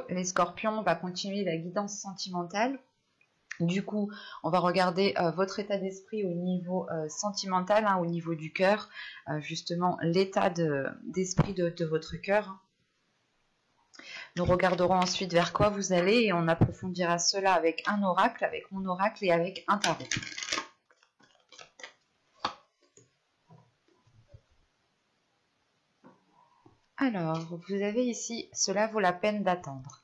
Les scorpions, on va continuer la guidance sentimentale. Du coup, on va regarder votre état d'esprit au niveau sentimental, au niveau du cœur, justement l'état d'esprit de votre cœur. Nous regarderons ensuite vers quoi vous allez et on approfondira cela avec un oracle, avec mon oracle et avec un tarot. Alors, vous avez ici, cela vaut la peine d'attendre.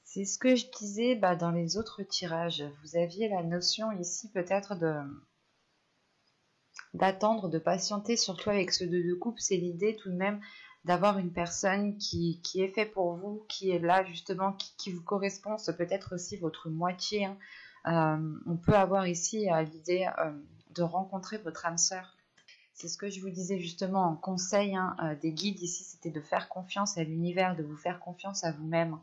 C'est ce que je disais dans les autres tirages. Vous aviez la notion ici peut-être d'attendre, de patienter, surtout avec ce 2 de coupe. C'est l'idée tout de même d'avoir une personne qui est fait pour vous, qui est là justement, qui vous correspond. C'est peut-être aussi votre moitié. On peut avoir ici l'idée de rencontrer votre âme sœur. C'est ce que je vous disais justement en conseil des guides ici, c'était de faire confiance à l'univers, de vous faire confiance à vous-même.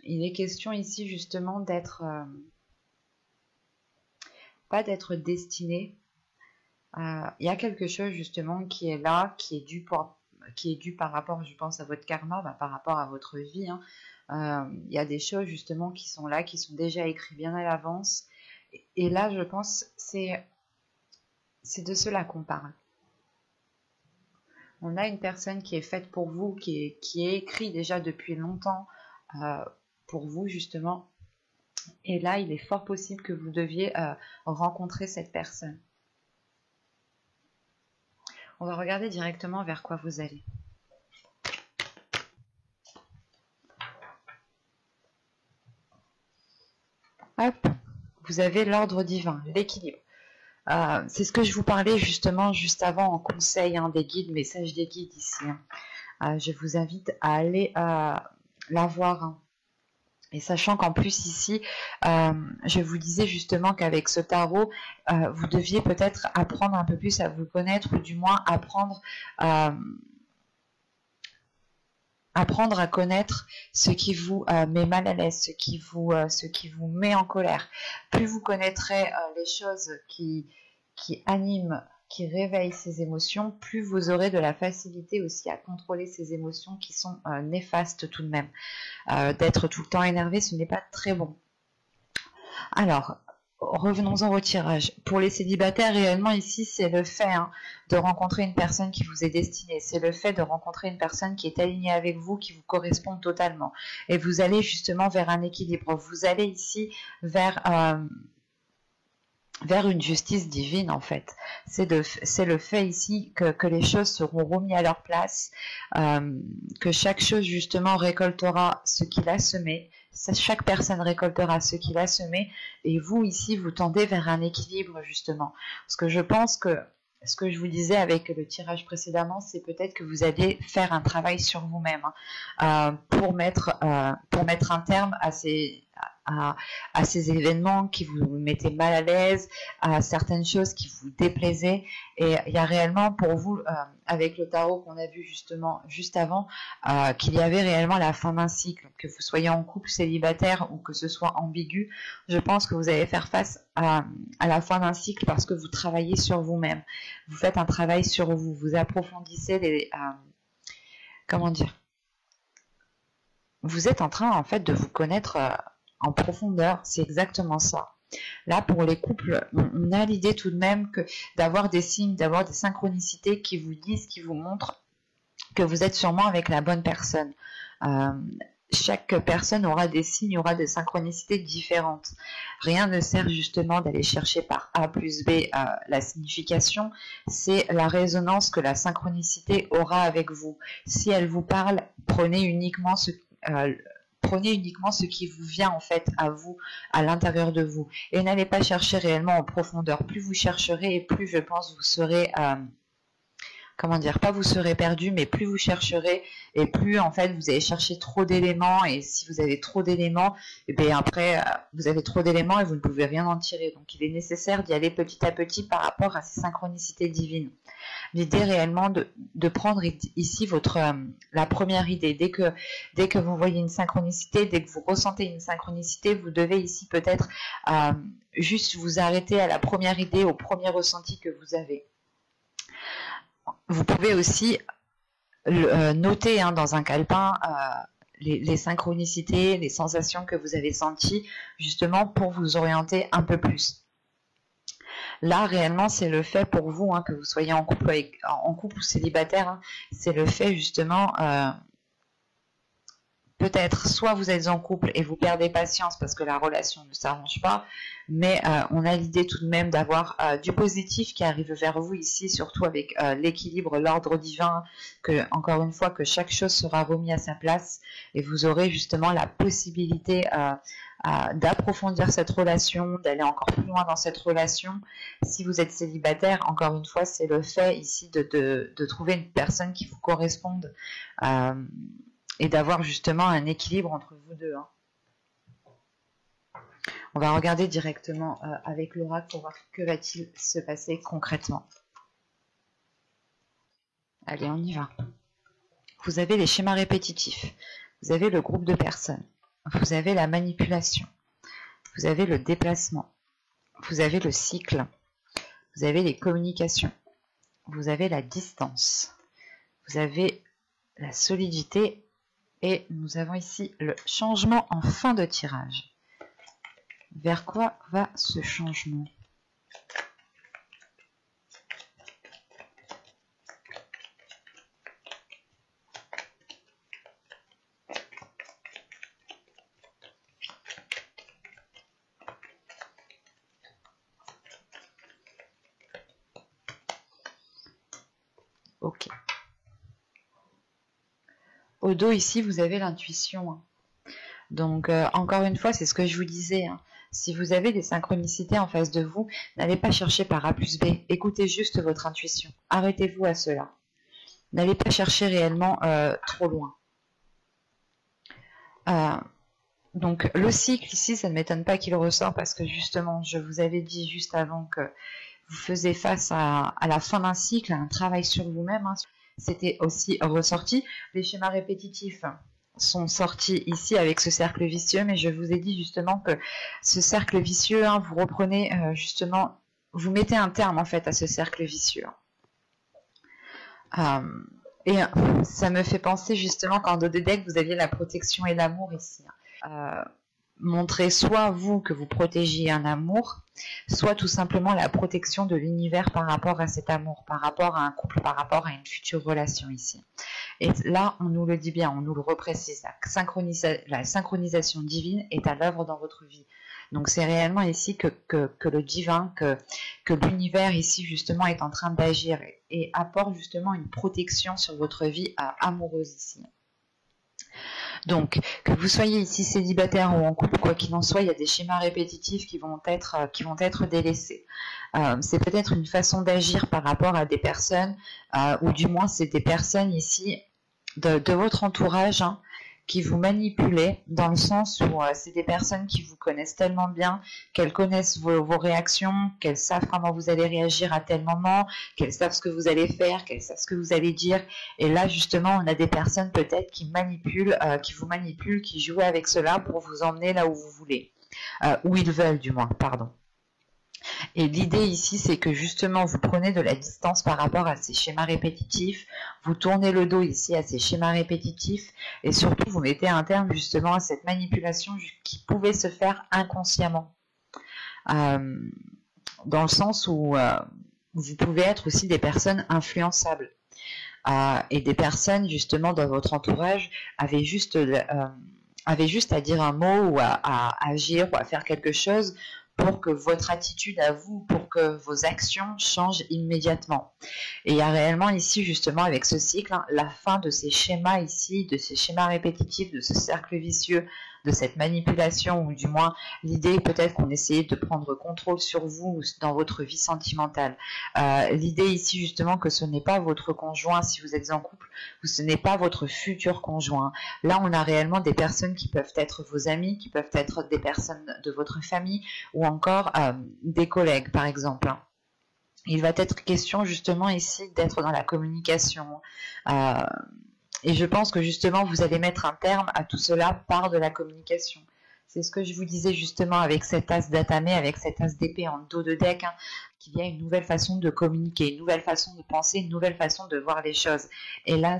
Il est question ici justement d'être, pas d'être destiné. Il y a quelque chose justement qui est là, qui est dû par rapport, je pense, à votre karma, par rapport à votre vie. Il y a des choses justement qui sont là, qui sont déjà écrites bien à l'avance. Et là, je pense, c'est de cela qu'on parle. On a une personne qui est faite pour vous, qui est écrite déjà depuis longtemps pour vous justement. Et là, il est fort possible que vous deviez rencontrer cette personne. On va regarder directement vers quoi vous allez. Hop, vous avez l'ordre divin, l'équilibre. C'est ce que je vous parlais justement juste avant en conseil des guides, message des guides ici. Je vous invite à aller la voir. Et sachant qu'en plus ici, je vous disais justement qu'avec ce tarot, vous deviez peut-être apprendre un peu plus à vous connaître, ou du moins apprendre à connaître ce qui vous met mal à l'aise, ce qui vous met en colère. Plus vous connaîtrez les choses qui animent, qui réveillent ces émotions, plus vous aurez de la facilité aussi à contrôler ces émotions qui sont néfastes tout de même. D'être tout le temps énervé, ce n'est pas très bon. Alors, revenons-en au tirage. Pour les célibataires, réellement ici, c'est le fait de rencontrer une personne qui vous est destinée. C'est le fait de rencontrer une personne qui est alignée avec vous, qui vous correspond totalement. Et vous allez justement vers un équilibre. Vous allez ici vers une justice divine en fait. C'est le fait ici que les choses seront remises à leur place, que chaque chose justement récoltera ce qu'il a semé, chaque personne récoltera ce qu'il a semé, et vous ici vous tendez vers un équilibre justement. Parce que je pense que ce que je vous disais avec le tirage précédemment, c'est peut-être que vous allez faire un travail sur vous-même pour mettre un terme à ces événements qui vous mettaient mal à l'aise, à certaines choses qui vous déplaisaient. Et il y a réellement pour vous, avec le tarot qu'on a vu justement juste avant, qu'il y avait réellement la fin d'un cycle. Que vous soyez en couple, célibataire ou que ce soit ambigu, je pense que vous allez faire face à la fin d'un cycle parce que vous travaillez sur vous-même. Vous faites un travail sur vous, vous approfondissez comment dire, vous êtes en train en fait de vous connaître en profondeur, c'est exactement ça. Là, pour les couples, on a l'idée tout de même que d'avoir des signes, d'avoir des synchronicités qui vous disent, qui vous montrent que vous êtes sûrement avec la bonne personne. Chaque personne aura des signes, aura des synchronicités différentes. Rien ne sert justement d'aller chercher par A plus B la signification, c'est la résonance que la synchronicité aura avec vous. Si elle vous parle, prenez uniquement ce qui vous vient en fait à vous, à l'intérieur de vous. Et n'allez pas chercher réellement en profondeur. Plus vous chercherez et plus je pense vous serez... comment dire, pas vous serez perdu, mais plus vous chercherez et plus en fait vous allez chercher trop d'éléments, et si vous avez trop d'éléments, et bien après vous avez trop d'éléments et vous ne pouvez rien en tirer. Donc il est nécessaire d'y aller petit à petit par rapport à ces synchronicités divines. L'idée réellement de prendre ici la première idée. Dès que vous voyez une synchronicité, dès que vous ressentez une synchronicité, vous devez ici peut-être juste vous arrêter à la première idée, au premier ressenti que vous avez. Vous pouvez aussi noter dans un calepin les synchronicités, les sensations que vous avez senties, justement pour vous orienter un peu plus. Là, réellement, c'est le fait pour vous, hein, que vous soyez en couple, en couple ou célibataire, hein, c'est le fait justement, peut-être soit vous êtes en couple et vous perdez patience parce que la relation ne s'arrange pas, mais on a l'idée tout de même d'avoir du positif qui arrive vers vous ici, surtout avec l'équilibre, l'ordre divin, que encore une fois que chaque chose sera remise à sa place et vous aurez justement la possibilité d'approfondir cette relation, d'aller encore plus loin dans cette relation. Si vous êtes célibataire, encore une fois, c'est le fait ici de trouver une personne qui vous corresponde. Et d'avoir justement un équilibre entre vous deux. Hein. On va regarder directement avec l'oracle pour voir que va-t-il se passer concrètement. Allez, on y va. Vous avez les schémas répétitifs. Vous avez le groupe de personnes. Vous avez la manipulation. Vous avez le déplacement. Vous avez le cycle. Vous avez les communications. Vous avez la distance. Vous avez la solidité. Et nous avons ici le changement en fin de tirage. Vers quoi va ce changement? Ok. Au dos, ici, vous avez l'intuition. Donc, encore une fois, c'est ce que je vous disais. Hein. Si vous avez des synchronicités en face de vous, n'allez pas chercher par A plus B. Écoutez juste votre intuition. Arrêtez-vous à cela. N'allez pas chercher réellement trop loin. Donc, le cycle, ici, ça ne m'étonne pas qu'il ressort parce que, justement, je vous avais dit juste avant que vous faisiez face à la fin d'un cycle, à un travail sur vous-même. Hein. C'était aussi ressorti. Les schémas répétitifs sont sortis ici avec ce cercle vicieux, mais je vous ai dit justement que ce cercle vicieux, hein, vous reprenez justement, vous mettez un terme en fait à ce cercle vicieux. Et ça me fait penser justement qu'en dos de deck, vous aviez la protection et l'amour ici. Montrer soit vous que vous protégez un amour, soit tout simplement la protection de l'univers par rapport à cet amour, par rapport à un couple, par rapport à une future relation ici. Et là, on nous le dit bien, on nous le reprécise, la synchronisation divine est à l'œuvre dans votre vie. Donc c'est réellement ici que le divin, que l'univers ici justement est en train d'agir et apporte justement une protection sur votre vie amoureuse ici. Donc, que vous soyez ici célibataire ou en couple, quoi qu'il en soit, il y a des schémas répétitifs qui vont être délaissés. C'est peut-être une façon d'agir par rapport à des personnes, ou du moins c'est des personnes ici de votre entourage, hein, qui vous manipulaient, dans le sens où c'est des personnes qui vous connaissent tellement bien, qu'elles connaissent vos réactions, qu'elles savent comment vous allez réagir à tel moment, qu'elles savent ce que vous allez faire, qu'elles savent ce que vous allez dire. Et là, justement, on a des personnes peut-être qui vous manipulent, qui jouent avec cela pour vous emmener là où vous voulez. Où ils veulent, du moins, pardon. Et l'idée ici, c'est que justement, vous prenez de la distance par rapport à ces schémas répétitifs, vous tournez le dos ici à ces schémas répétitifs, et surtout, vous mettez un terme justement à cette manipulation qui pouvait se faire inconsciemment. Dans le sens où vous pouvez être aussi des personnes influençables. Et des personnes, justement, dans votre entourage, avaient juste à dire un mot ou à agir ou à faire quelque chose pour que votre attitude à vous, pour que vos actions changent immédiatement. Et il y a réellement ici, justement, avec ce cycle, hein, la fin de ces schémas ici, de ces schémas répétitifs, de ce cercle vicieux, de cette manipulation, ou du moins l'idée peut-être qu'on essayait de prendre contrôle sur vous dans votre vie sentimentale. L'idée ici justement que ce n'est pas votre conjoint si vous êtes en couple, ou ce n'est pas votre futur conjoint. Là on a réellement des personnes qui peuvent être vos amis, qui peuvent être des personnes de votre famille, ou encore des collègues par exemple. Il va être question justement ici d'être dans la communication. Et je pense que justement, vous allez mettre un terme à tout cela par de la communication. C'est ce que je vous disais justement avec cet as d'atamé, avec cet as d'épée en dos de deck, hein, qu'il y a une nouvelle façon de communiquer, une nouvelle façon de penser, une nouvelle façon de voir les choses. Et là,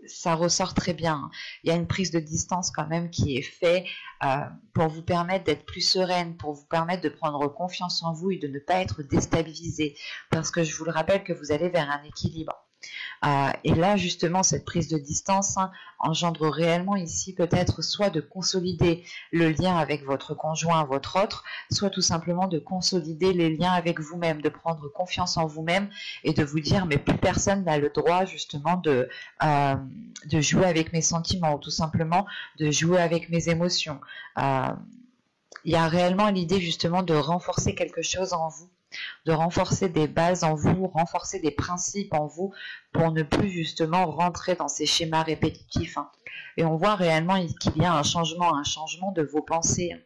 ça ressort très bien. Il y a une prise de distance quand même qui est faite pour vous permettre d'être plus sereine, pour vous permettre de prendre confiance en vous et de ne pas être déstabilisé. Parce que je vous le rappelle que vous allez vers un équilibre. Et là, justement, cette prise de distance engendre réellement ici peut-être soit de consolider le lien avec votre conjoint, votre autre, soit tout simplement de consolider les liens avec vous-même, de prendre confiance en vous-même et de vous dire mais plus personne n'a le droit justement de jouer avec mes sentiments ou tout simplement de jouer avec mes émotions. Il y a réellement l'idée justement de renforcer quelque chose en vous, de renforcer des bases en vous, renforcer des principes en vous pour ne plus justement rentrer dans ces schémas répétitifs. Et on voit réellement qu'il y a un changement de vos pensées.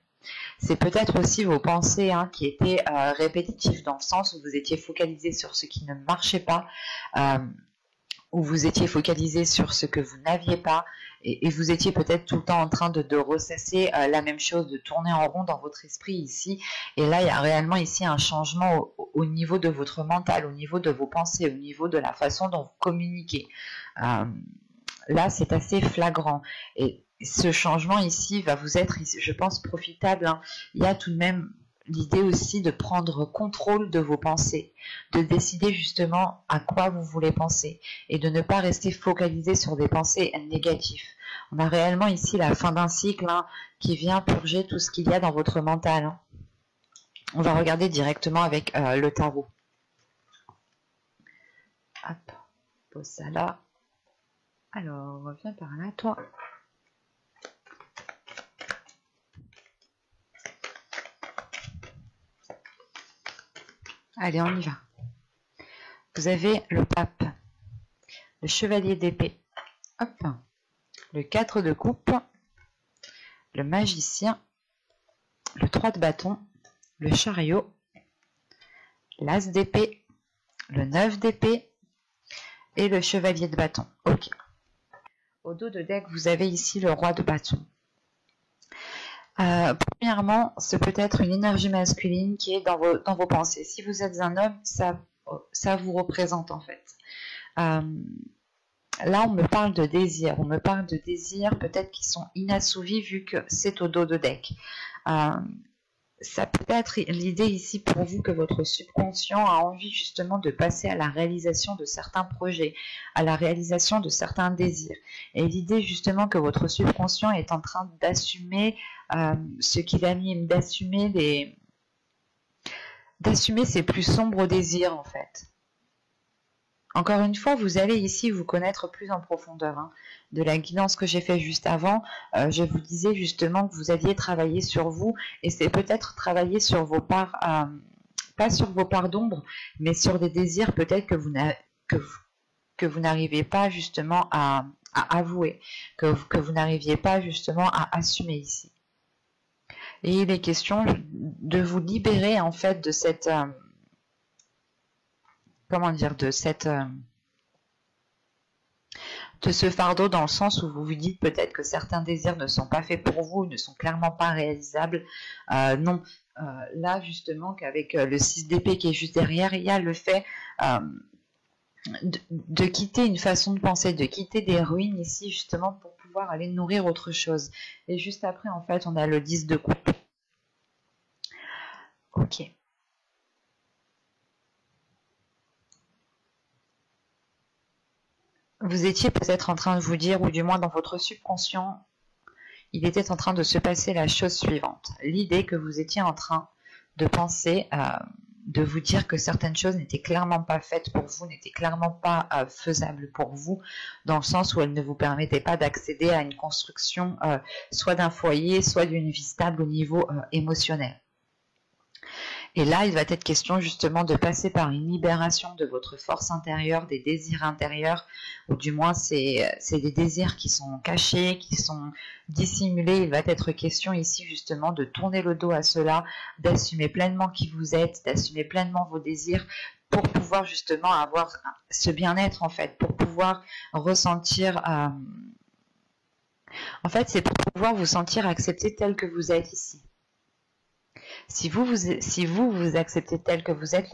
C'est peut-être aussi vos pensées qui étaient répétitives dans le sens où vous étiez focalisé sur ce qui ne marchait pas, où vous étiez focalisé sur ce que vous n'aviez pas, et vous étiez peut-être tout le temps en train de ressasser la même chose, de tourner en rond dans votre esprit ici. Et là, il y a réellement ici un changement au niveau de votre mental, au niveau de vos pensées, au niveau de la façon dont vous communiquez. Là, c'est assez flagrant. Et ce changement ici va vous être, je pense, profitable. Il y a tout de même l'idée aussi de prendre contrôle de vos pensées, de décider justement à quoi vous voulez penser et de ne pas rester focalisé sur des pensées négatives. On a réellement ici la fin d'un cycle qui vient purger tout ce qu'il y a dans votre mental. On va regarder directement avec le tarot. Hop, pose ça là. Alors, viens par là, toi. Allez, on y va. Vous avez le pape, le chevalier d'épée, hop, le 4 de coupe, le magicien, le 3 de bâton, le chariot, l'as d'épée, le 9 d'épée et le chevalier de bâton. Ok. Au dos de deck, vous avez ici le roi de bâton. Premièrement, c'est peut-être une énergie masculine qui est dans vos pensées. Si vous êtes un homme, ça vous représente en fait. Là, on me parle de désirs. On me parle de désirs peut-être qui sont inassouvis vu que c'est au dos de deck. Ça peut être l'idée ici pour vous que votre subconscient a envie justement de passer à la réalisation de certains projets, à la réalisation de certains désirs. Et l'idée justement que votre subconscient est en train d'assumer ce qu'il anime, d'assumer ses plus sombres désirs en fait. Encore une fois, vous allez ici vous connaître plus en profondeur. De la guidance que j'ai fait juste avant, je vous disais justement que vous aviez travaillé sur vous, et c'est peut-être travailler sur vos parts, pas sur vos parts d'ombre, mais sur des désirs peut-être que vous n'arrivez pas justement à avouer, que vous n'arriviez pas justement à assumer ici. Et il est question de vous libérer en fait de cette... comment dire, de ce fardeau, dans le sens où vous vous dites peut-être que certains désirs ne sont pas faits pour vous, ne sont clairement pas réalisables. Non, là justement qu'avec le 6 d'épée qui est juste derrière, il y a le fait de quitter une façon de penser, de quitter des ruines ici justement pour pouvoir aller nourrir autre chose. Et juste après en fait on a le 10 de coupe. Ok. Vous étiez peut-être en train de vous dire, ou du moins dans votre subconscient, il était en train de se passer la chose suivante. L'idée que vous étiez en train de penser, de vous dire que certaines choses n'étaient clairement pas faites pour vous, n'étaient clairement pas faisables pour vous, dans le sens où elles ne vous permettaient pas d'accéder à une construction soit d'un foyer, soit d'une vie stable au niveau émotionnel. Et là, il va être question justement de passer par une libération de votre force intérieure, des désirs intérieurs, ou du moins c'est des désirs qui sont cachés, qui sont dissimulés. Il va être question ici justement de tourner le dos à cela, d'assumer pleinement qui vous êtes, d'assumer pleinement vos désirs, pour pouvoir justement avoir ce bien-être en fait, pour pouvoir ressentir... En fait, c'est pour pouvoir vous sentir accepté tel que vous êtes ici. Si vous acceptez tel que vous êtes,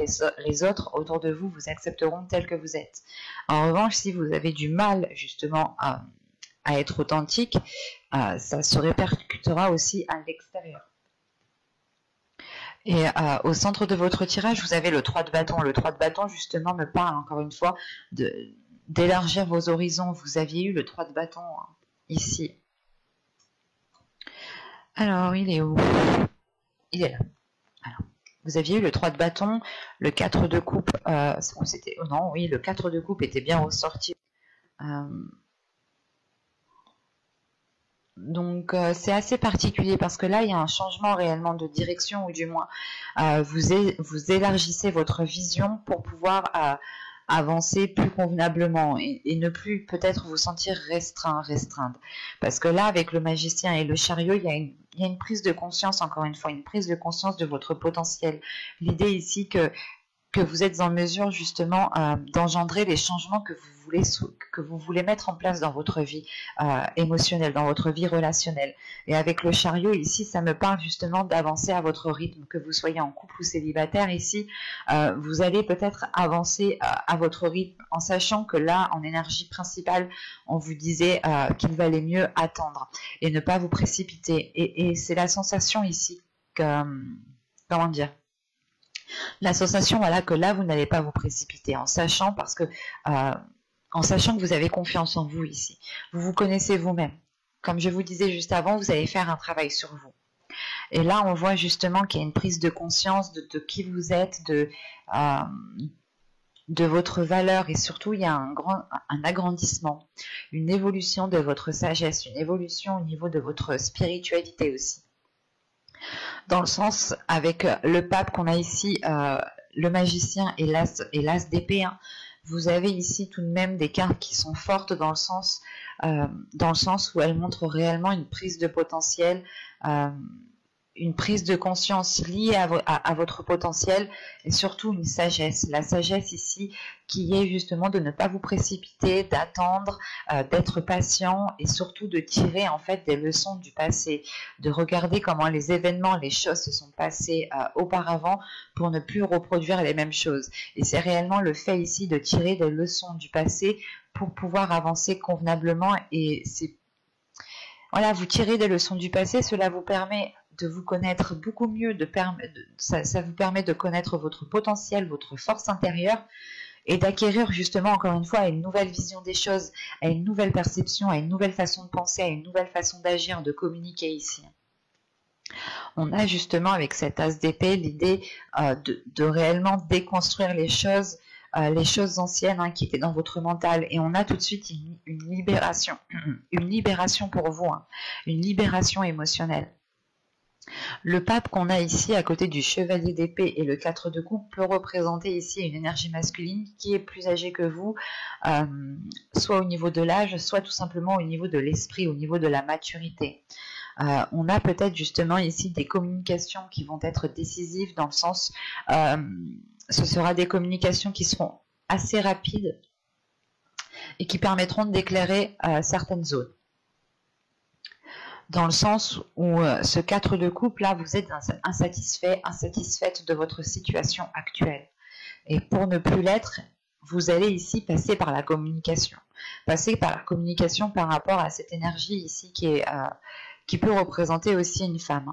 les autres autour de vous vous accepteront tel que vous êtes. En revanche, si vous avez du mal justement à être authentique, ça se répercutera aussi à l'extérieur. Et au centre de votre tirage, vous avez le 3 de bâton. Le 3 de bâton, justement, me parle encore une fois d'élargir vos horizons. Vous aviez eu le 3 de bâton ici. Alors, il est où? Il est là. Alors, vous aviez eu le 3 de bâton, le 4 de coupe. Non, oui, le 4 de coupe était bien ressorti. Donc c'est assez particulier parce que là il y a un changement réellement de direction, ou du moins vous élargissez votre vision pour pouvoir avancer plus convenablement et ne plus peut-être vous sentir restreindre. Parce que là avec le magicien et le chariot, il y a une prise de conscience, encore une fois, une prise de conscience de votre potentiel. L'idée ici que vous êtes en mesure justement d'engendrer les changements que vous voulez mettre en place dans votre vie émotionnelle, dans votre vie relationnelle. Et avec le chariot ici, ça me parle justement d'avancer à votre rythme, que vous soyez en couple ou célibataire ici, vous allez peut-être avancer à votre rythme, en sachant que là, en énergie principale, on vous disait qu'il valait mieux attendre et ne pas vous précipiter. Et c'est la sensation ici que, comment dire, la sensation, voilà, que là, vous n'allez pas vous précipiter, en sachant que vous avez confiance en vous ici. Vous vous connaissez vous-même. Comme je vous disais juste avant, vous allez faire un travail sur vous. Et là, on voit justement qu'il y a une prise de conscience de qui vous êtes, de votre valeur, et surtout, il y a un agrandissement, une évolution de votre sagesse, une évolution au niveau de votre spiritualité aussi. Dans le sens, avec le pape qu'on a ici, le magicien et l'as d'épée, hein, vous avez ici tout de même des cartes qui sont fortes dans le sens où elles montrent réellement une prise de potentiel, une prise de conscience liée à votre potentiel, et surtout une sagesse. La sagesse ici qui est justement de ne pas vous précipiter, d'attendre, d'être patient, et surtout de tirer en fait des leçons du passé, de regarder comment les événements, les choses se sont passées auparavant pour ne plus reproduire les mêmes choses. Et c'est réellement le fait ici de tirer des leçons du passé pour pouvoir avancer convenablement. Et c'est voilà, vous tirez des leçons du passé, cela vous permet de vous connaître beaucoup mieux, ça vous permet de connaître votre potentiel, votre force intérieure, et d'acquérir justement, encore une fois, une nouvelle vision des choses, à une nouvelle perception, à une nouvelle façon de penser, à une nouvelle façon d'agir, de communiquer ici. On a justement avec cet as d'épée l'idée de réellement déconstruire les choses anciennes, hein, qui étaient dans votre mental, et on a tout de suite une libération pour vous, hein, une libération émotionnelle. Le pape qu'on a ici à côté du chevalier d'épée et le 4 de coupe peut représenter ici une énergie masculine qui est plus âgée que vous, soit au niveau de l'âge, soit tout simplement au niveau de l'esprit, au niveau de la maturité. On a peut-être justement ici des communications qui vont être décisives, dans le sens, ce sera des communications qui seront assez rapides et qui permettront d'éclairer certaines zones. Dans le sens où ce 4 de coupe, là, vous êtes insatisfaite de votre situation actuelle. Et pour ne plus l'être, vous allez ici passer par la communication. Passer par la communication par rapport à cette énergie ici qui peut représenter aussi une femme.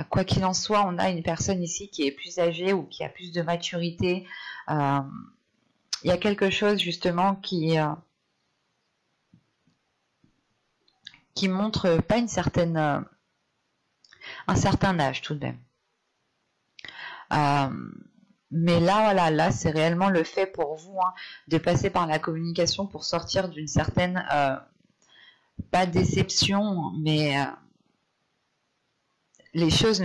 Quoi qu'il en soit, on a une personne ici qui est plus âgée ou qui a plus de maturité. Il y a quelque chose justement qui montre pas un certain âge tout de même. Mais là, voilà, là c'est réellement le fait pour vous, hein, de passer par la communication pour sortir d'une certaine, pas déception, mais les choses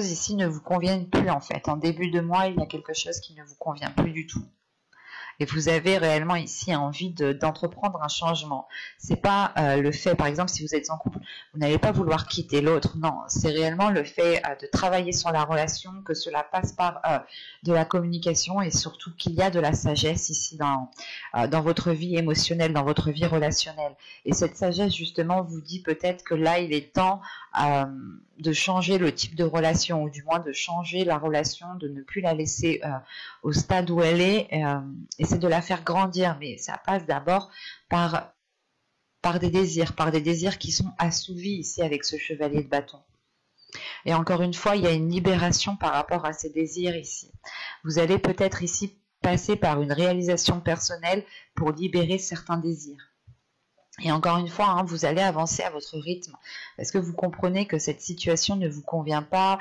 ici ne vous conviennent plus en fait. En début de mois, il y a quelque chose qui ne vous convient plus du tout. et vous avez réellement ici envie d'entreprendre un changement. C'est pas le fait, par exemple, si vous êtes en couple, vous n'allez pas vouloir quitter l'autre, non, c'est réellement le fait de travailler sur la relation, que cela passe par de la communication et surtout qu'il y a de la sagesse ici dans votre vie émotionnelle, dans votre vie relationnelle. Et cette sagesse, justement, vous dit peut-être que là, il est temps de changer le type de relation, ou du moins de changer la relation, de ne plus la laisser au stade où elle est, et c'est de la faire grandir. Mais ça passe d'abord par des désirs qui sont assouvis ici avec ce chevalier de bâton. Et encore une fois, il y a une libération par rapport à ces désirs ici. Vous allez peut-être ici passer par une réalisation personnelle pour libérer certains désirs. Et encore une fois, hein, vous allez avancer à votre rythme parce que vous comprenez que cette situation ne vous convient pas.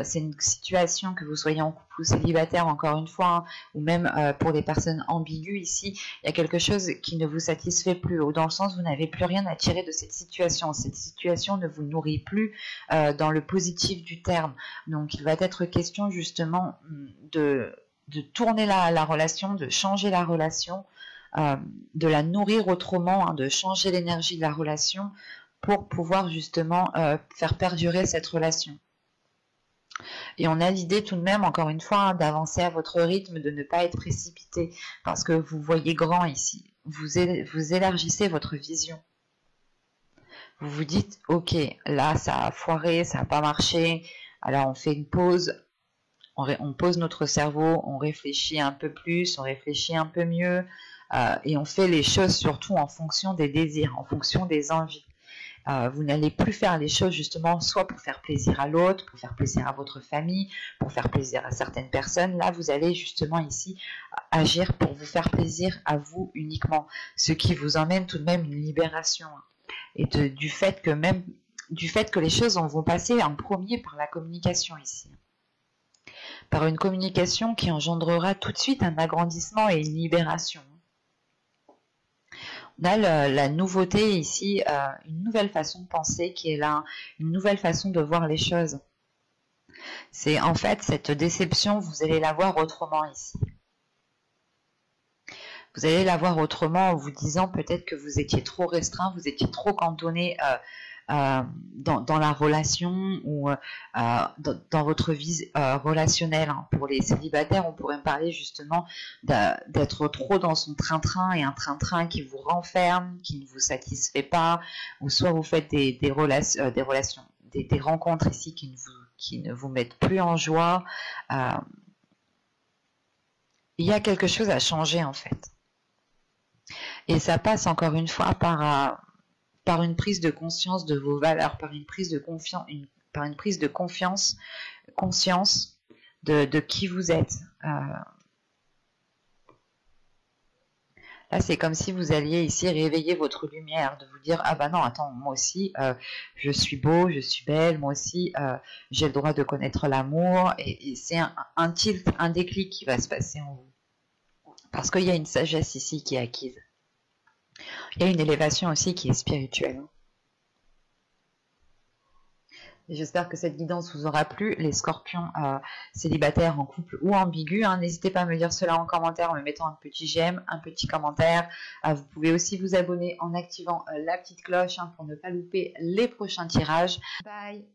C'est une situation, que vous soyez en couple ou célibataire, encore une fois, hein, ou même pour les personnes ambiguës ici, il y a quelque chose qui ne vous satisfait plus, ou dans le sens où vous n'avez plus rien à tirer de cette situation. Cette situation ne vous nourrit plus dans le positif du terme. Donc il va être question justement de tourner la relation, de changer la relation, de la nourrir autrement, hein, de changer l'énergie de la relation pour pouvoir justement faire perdurer cette relation. Et on a l'idée tout de même, encore une fois, hein, d'avancer à votre rythme, de ne pas être précipité, parce que vous voyez grand ici. Vous élargissez votre vision. Vous vous dites, ok, là ça a foiré, ça n'a pas marché, alors on fait une pause. On pose notre cerveau, on réfléchit un peu plus, on réfléchit un peu mieux, et on fait les choses surtout en fonction des désirs, en fonction des envies. Vous n'allez plus faire les choses justement soit pour faire plaisir à l'autre, pour faire plaisir à votre famille, pour faire plaisir à certaines personnes. Là, vous allez justement ici agir pour vous faire plaisir à vous uniquement, ce qui vous emmène tout de même une libération. Et du fait que les choses vont passer en premier par la communication ici. Par une communication qui engendrera tout de suite un agrandissement et une libération. On a la nouveauté ici, une nouvelle façon de penser qui est là, une nouvelle façon de voir les choses. C'est en fait cette déception, vous allez la voir autrement ici. Vous allez la voir autrement en vous disant peut-être que vous étiez trop restreint, vous étiez trop cantonné dans la relation ou dans votre vie relationnelle. Hein. Pour les célibataires, on pourrait parler justement d'être trop dans son train-train et un train-train qui vous renferme, qui ne vous satisfait pas, ou soit vous faites des rencontres ici qui ne vous mettent plus en joie. Il y a quelque chose à changer en fait. Et ça passe encore une fois par une prise de conscience de vos valeurs, par une prise de conscience de qui vous êtes. Là, c'est comme si vous alliez ici réveiller votre lumière, de vous dire, ah bah non, attends, moi aussi, je suis beau, je suis belle, moi aussi, j'ai le droit de connaître l'amour, et c'est un tilt, un déclic qui va se passer en vous. Parce qu'il y a une sagesse ici qui est acquise. Il y a une élévation aussi qui est spirituelle. J'espère que cette guidance vous aura plu. Les scorpions célibataires en couple ou ambigus, hein, n'hésitez pas à me dire cela en commentaire en me mettant un petit j'aime, un petit commentaire. Vous pouvez aussi vous abonner en activant la petite cloche, hein, pour ne pas louper les prochains tirages. Bye!